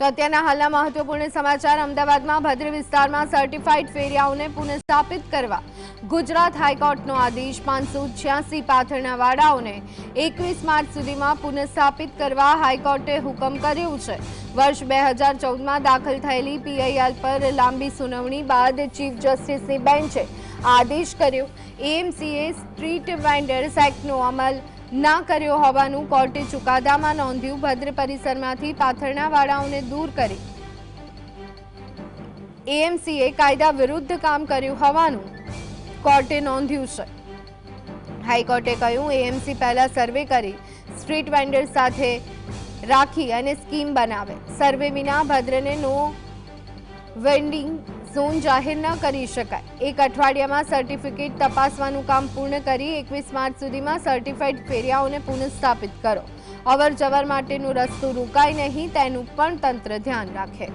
તો અત્યારના હાલના મહત્વપૂર્ણ સમાચાર અમદાવાદમાં ભદ્ર વિસ્તારમાં સર્ટિફાઈડ ફેરિયાઓને પુનઃસ્થાપિત કરવા ગુજરાત હાઈકોર્ટનો આદેશ 586 પાથરના વાડાઓને 21 માર્ચ સુધીમાં પુનઃસ્થાપિત કરવા હાઈકોર્ટે હુકમ કર્યો છે। વર્ષ 2014માં દાખલ થયેલી પીઆઈએલ પર લાંબી સુનાવણી બાદ ચીફ જસ્ટિસની બેન્ચે આદેશ કર્યો। એએમસીએ સ્ટ્રીટ વેન્ડર્સ એક્ટનો અમલ ના કર્યો હોવાનું કોર્ટે ચુકાદામાં નોંધ્યું। ભદ્ર પરિસરમાંથી પાથરના વાડાઓને દૂર કરી એએમસીએ કાયદા વિરુદ્ધ કામ કર્યું હોવાનું કોર્ટે નોંધ્યું છે। હાઈકોર્ટે કહ્યું એએમસી પહેલા સર્વે કરી સ્ટ્રીટ વેન્ડર્સ સાથે રાખી અને સ્કીમ બનાવે। સર્વે વિના ભદ્રને નો વેન્ડિંગ ઝોન જાહેર ન કરી શકાય। એક અઠવાડિયામાં સર્ટિફિકેટ તપાસવાનું કામ પૂર્ણ કરી 21 માર્ચ સુધીમાં સર્ટિફાઈડ ફેરિયાઓને પુનઃસ્થાપિત કરો। અવર જવર માટેનો રસ્તો રોકાય નહીં તેનું પણ તંત્ર ધ્યાન રાખે।